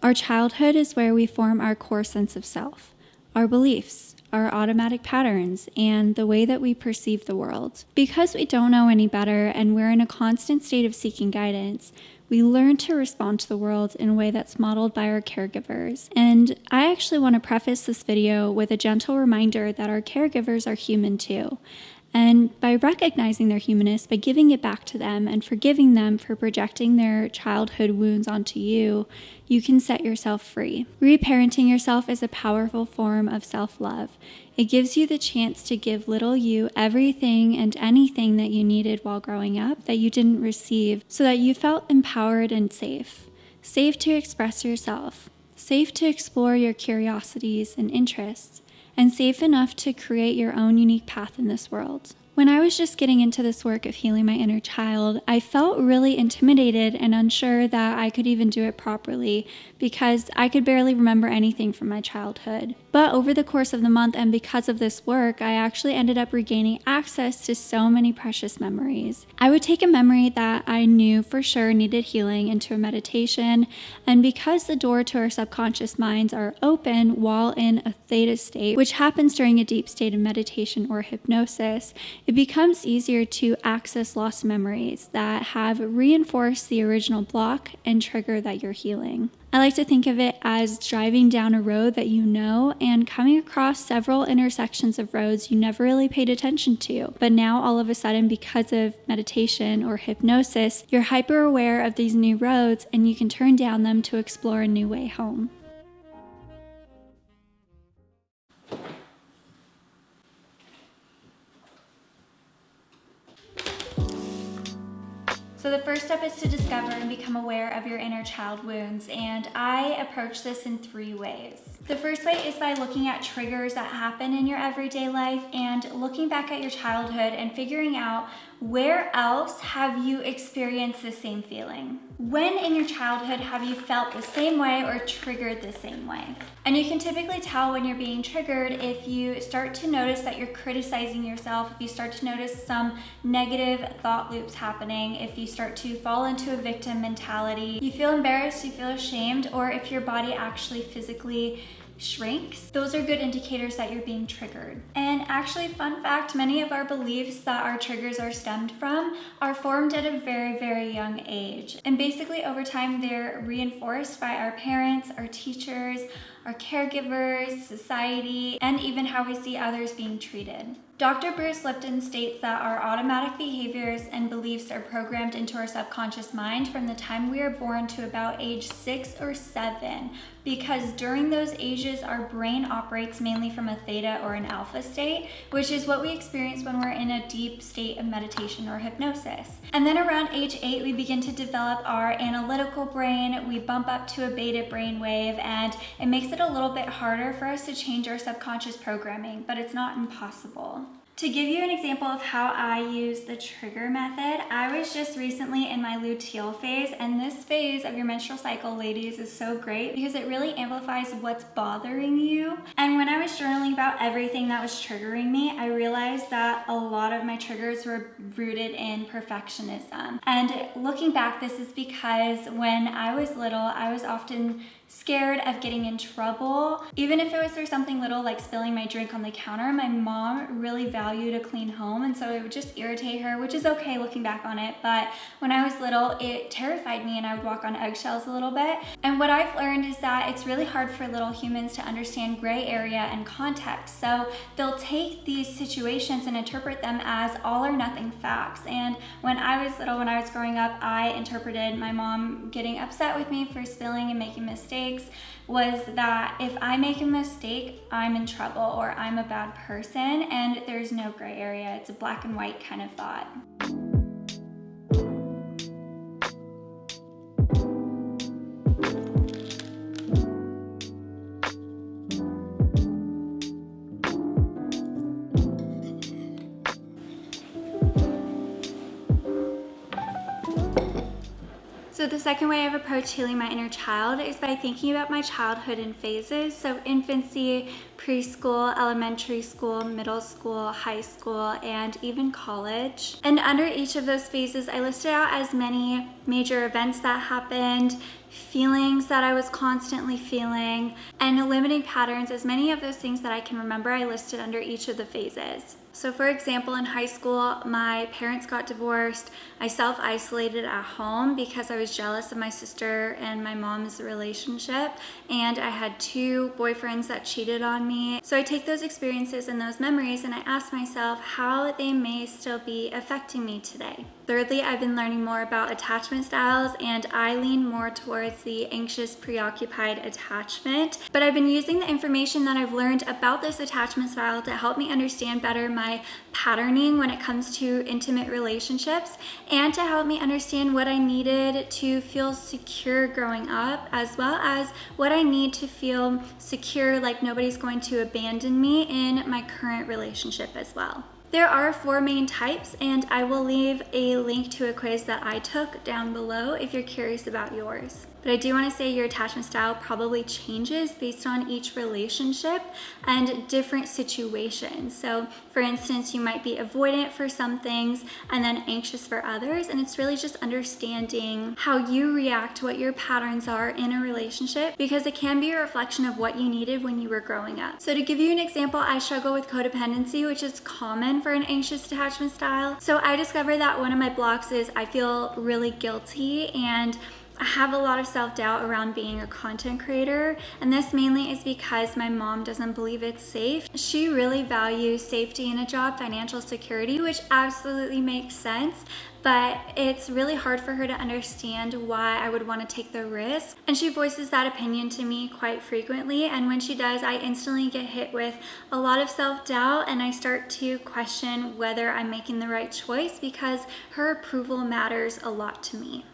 Our childhood is where we form our core sense of self, our beliefs, our automatic patterns, and the way that we perceive the world. Because we don't know any better and we're in a constant state of seeking guidance, we learn to respond to the world in a way that's modeled by our caregivers. And I actually want to preface this video with a gentle reminder that our caregivers are human too. And by recognizing their humanness, by giving it back to them and forgiving them for projecting their childhood wounds onto you, you can set yourself free. Reparenting yourself is a powerful form of self-love. It gives you the chance to give little you everything and anything that you needed while growing up that you didn't receive, so that you felt empowered and safe. Safe to express yourself. Safe to explore your curiosities and interests. And safe enough to create your own unique path in this world. When I was just getting into this work of healing my inner child, I felt really intimidated and unsure that I could even do it properly because I could barely remember anything from my childhood. But over the course of the month and because of this work, I actually ended up regaining access to so many precious memories. I would take a memory that I knew for sure needed healing into a meditation, and because the door to our subconscious minds are open while in a theta state, which happens during a deep state of meditation or hypnosis, it becomes easier to access lost memories that have reinforced the original block and trigger that you're healing. I like to think of it as driving down a road that you know and coming across several intersections of roads you never really paid attention to. But now all of a sudden, because of meditation or hypnosis, you're hyper aware of these new roads and you can turn down them to explore a new way home. So the first step is to discover and become aware of your inner child wounds, and I approach this in 3 ways. The first way is by looking at triggers that happen in your everyday life and looking back at your childhood and figuring out where else have you experienced the same feeling. When in your childhood have you felt the same way or triggered the same way? And you can typically tell when you're being triggered if you start to notice that you're criticizing yourself, if you start to notice some negative thought loops happening, if you start to fall into a victim mentality, you feel embarrassed, you feel ashamed, or if your body actually physically shrinks. Those are good indicators that you're being triggered. And actually, fun fact, many of our beliefs that our triggers are stemmed from are formed at a very, very young age. And basically over time, they're reinforced by our parents, our teachers, our caregivers, society, and even how we see others being treated. Dr. Bruce Lipton states that our automatic behaviors and beliefs are programmed into our subconscious mind from the time we are born to about age 6 or 7, because during those ages, our brain operates mainly from a theta or an alpha state, which is what we experience when we're in a deep state of meditation or hypnosis. And then around age 8, we begin to develop our analytical brain, we bump up to a beta brain wave, and it makes it a little bit harder for us to change our subconscious programming, but it's not impossible. To give you an example of how I use the trigger method, I was just recently in my luteal phase, and this phase of your menstrual cycle, ladies, is so great because it really amplifies what's bothering you. And when I was journaling about everything that was triggering me, I realized that a lot of my triggers were rooted in perfectionism. And looking back, this is because when I was little, I was often scared of getting in trouble. Even if it was for something little like spilling my drink on the counter, my mom really valued a clean home, and so it would just irritate her, which is okay looking back on it. But when I was little, it terrified me and I would walk on eggshells a little bit. And what I've learned is that it's really hard for little humans to understand gray area and context. So they'll take these situations and interpret them as all or nothing facts. And when I was little, when I was growing up, I interpreted my mom getting upset with me for spilling and making mistakes was that if I make a mistake, I'm in trouble or I'm a bad person, and there's no gray area. It's a black and white kind of thought. So the second way I've approached healing my inner child is by thinking about my childhood in phases. So infancy, preschool, elementary school, middle school, high school, and even college. And under each of those phases, I listed out as many major events that happened, feelings that I was constantly feeling, and limiting patterns. As many of those things that I can remember, I listed under each of the phases. So for example, in high school, my parents got divorced. I self-isolated at home because I was jealous of my sister and my mom's relationship, and I had 2 boyfriends that cheated on me. So I take those experiences and those memories and I ask myself how they may still be affecting me today. Thirdly, I've been learning more about attachment styles, and I lean more towards the anxious, preoccupied attachment. But I've been using the information that I've learned about this attachment style to help me understand better my patterning when it comes to intimate relationships, and to help me understand what I needed to feel secure growing up, as well as what I need to feel secure, like nobody's going to abandon me in my current relationship as well. There are 4 main types, and I will leave a link to a quiz that I took down below if you're curious about yours. But I do want to say your attachment style probably changes based on each relationship and different situations. So for instance, you might be avoidant for some things and then anxious for others, and it's really just understanding how you react to what your patterns are in a relationship, because it can be a reflection of what you needed when you were growing up. So to give you an example, I struggle with codependency, which is common for an anxious attachment style. So I discovered that one of my blocks is I feel really guilty, and I have a lot of self-doubt around being a content creator, and this mainly is because my mom doesn't believe it's safe. She really values safety in a job, financial security, which absolutely makes sense, but it's really hard for her to understand why I would want to take the risk. And she voices that opinion to me quite frequently, and when she does, I instantly get hit with a lot of self-doubt, and I start to question whether I'm making the right choice, because her approval matters a lot to me.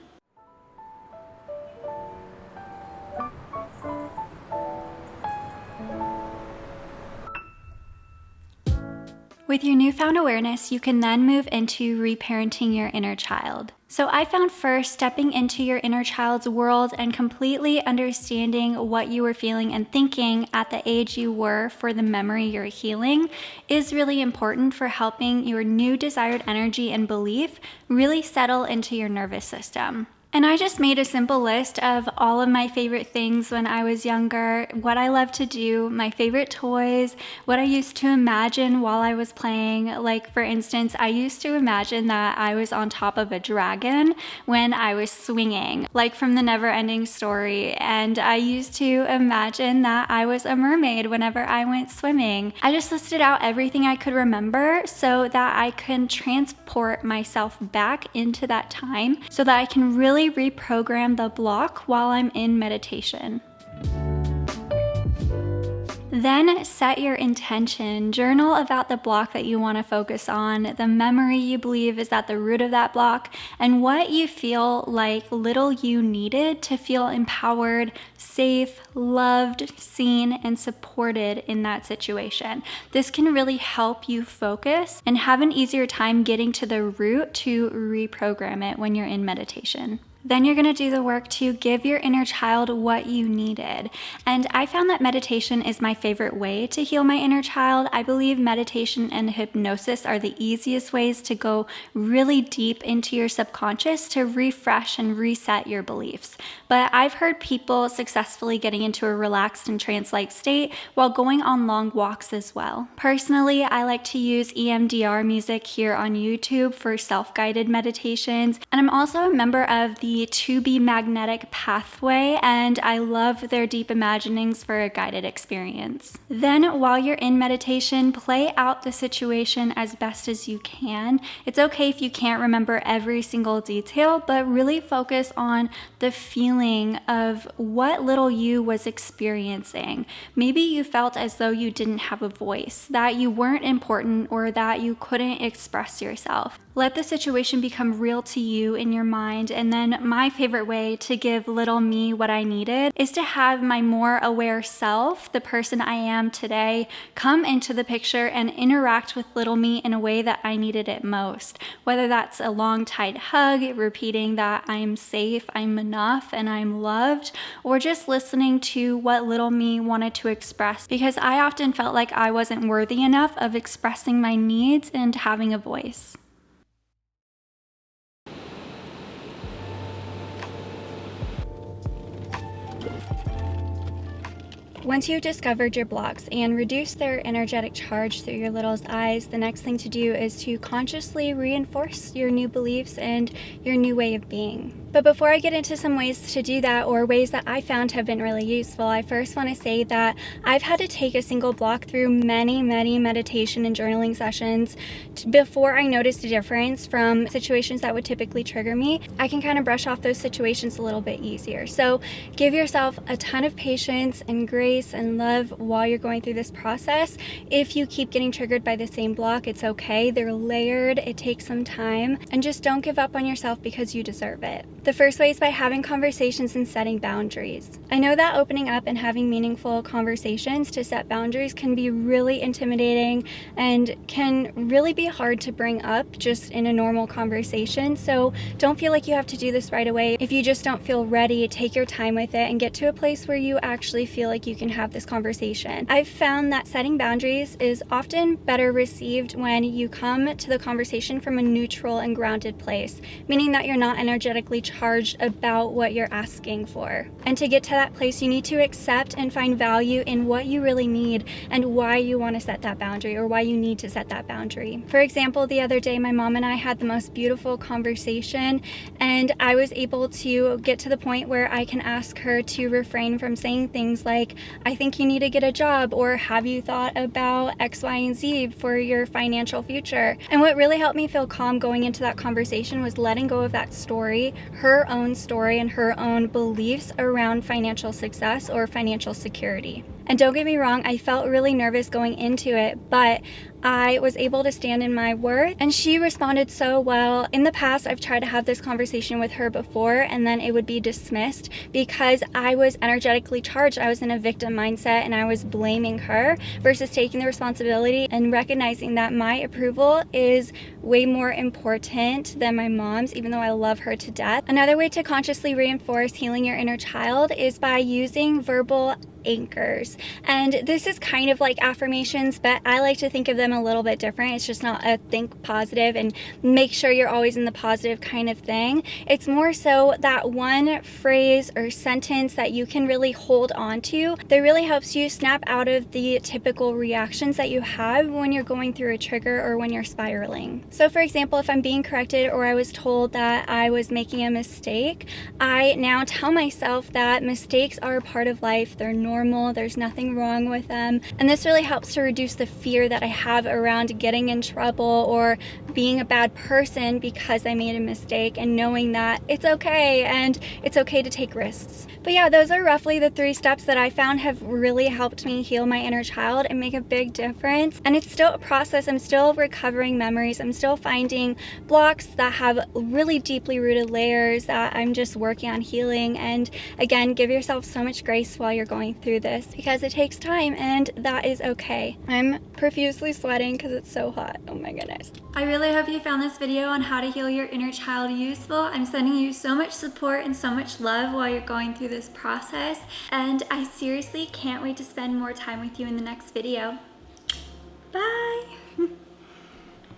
With your newfound awareness, you can then move into reparenting your inner child. So I found first, stepping into your inner child's world and completely understanding what you were feeling and thinking at the age you were for the memory you're healing is really important for helping your new desired energy and belief really settle into your nervous system. And I just made a simple list of all of my favorite things when I was younger, what I love to do, my favorite toys, what I used to imagine while I was playing. Like for instance, I used to imagine that I was on top of a dragon when I was swinging, like from the Never-Ending Story. And I used to imagine that I was a mermaid whenever I went swimming. I just listed out everything I could remember so that I can transport myself back into that time, so that I can really reprogram the block while I'm in meditation. Then set your intention. Journal about the block that you want to focus on, the memory you believe is at the root of that block, and what you feel like little you needed to feel empowered, safe, loved, seen, and supported in that situation. This can really help you focus and have an easier time getting to the root to reprogram it when you're in meditation. Then you're gonna do the work to give your inner child what you needed. And I found that meditation is my favorite way to heal my inner child. I believe meditation and hypnosis are the easiest ways to go really deep into your subconscious to refresh and reset your beliefs. But I've heard people successfully getting into a relaxed and trance-like state while going on long walks as well. Personally, I like to use EMDR music here on YouTube for self-guided meditations. And I'm also a member of the To Be Magnetic pathway, and I love their deep imaginings for a guided experience. Then while you're in meditation, play out the situation as best as you can. It's okay if you can't remember every single detail, but really focus on the feeling of what little you was experiencing. Maybe you felt as though you didn't have a voice, that you weren't important, or that you couldn't express yourself. Let the situation become real to you in your mind. And then my favorite way to give little me what I needed is to have my more aware self, the person I am today, come into the picture and interact with little me in a way that I needed it most. Whether that's a long, tight hug, repeating that I'm safe, I'm enough, and I'm loved, or just listening to what little me wanted to express, because I often felt like I wasn't worthy enough of expressing my needs and having a voice. Once you've discovered your blocks and reduced their energetic charge through your little's eyes, the next thing to do is to consciously reinforce your new beliefs and your new way of being. But before I get into some ways to do that, or ways that I found have been really useful, I first want to say that I've had to take a single block through many meditation and journaling sessions before I noticed a difference from situations that would typically trigger me. I can kind of brush off those situations a little bit easier. So give yourself a ton of patience and grace and love while you're going through this process. If you keep getting triggered by the same block, it's okay. They're layered, it takes some time, and just don't give up on yourself because you deserve it. The first way is by having conversations and setting boundaries. I know that opening up and having meaningful conversations to set boundaries can be really intimidating and can really be hard to bring up just in a normal conversation. So don't feel like you have to do this right away. If you just don't feel ready, take your time with it and get to a place where you actually feel like you can have this conversation. I've found that setting boundaries is often better received when you come to the conversation from a neutral and grounded place, meaning that you're not energetically charged about what you're asking for. And to get to that place, you need to accept and find value in what you really need and why you want to set that boundary, or why you need to set that boundary. For example, the other day, my mom and I had the most beautiful conversation, and I was able to get to the point where I can ask her to refrain from saying things like, I think you need to get a job, or have you thought about X, Y, and Z for your financial future? And what really helped me feel calm going into that conversation was letting go of that story, her own story and her own beliefs around financial success or financial security. And don't get me wrong, I felt really nervous going into it, but I was able to stand in my worth, and she responded so well. In the past, I've tried to have this conversation with her before, and then it would be dismissed because I was energetically charged. I was in a victim mindset and I was blaming her versus taking the responsibility and recognizing that my approval is way more important than my mom's, even though I love her to death. Another way to consciously reinforce healing your inner child is by using verbal anchors. And this is kind of like affirmations, but I like to think of them a little bit different. It's just not a think positive and make sure you're always in the positive kind of thing. It's more so that one phrase or sentence that you can really hold on to that really helps you snap out of the typical reactions that you have when you're going through a trigger or when you're spiraling. So for example, if I'm being corrected or I was told that I was making a mistake, I now tell myself that mistakes are a part of life. They're normal, there's nothing wrong with them. And this really helps to reduce the fear that I have around getting in trouble or being a bad person because I made a mistake, and knowing that it's okay and it's okay to take risks. But yeah, those are roughly the 3 steps that I found have really helped me heal my inner child and make a big difference. And it's still a process. I'm still recovering memories. I'm still finding blocks that have really deeply rooted layers that I'm just working on healing. And again, give yourself so much grace while you're going through this because it takes time, and that is okay. I'm profusely sweating because it's so hot. Oh my goodness. I really hope you found this video on how to heal your inner child useful. I'm sending you so much support and so much love while you're going through this process, and I seriously can't wait to spend more time with you in the next video. Bye!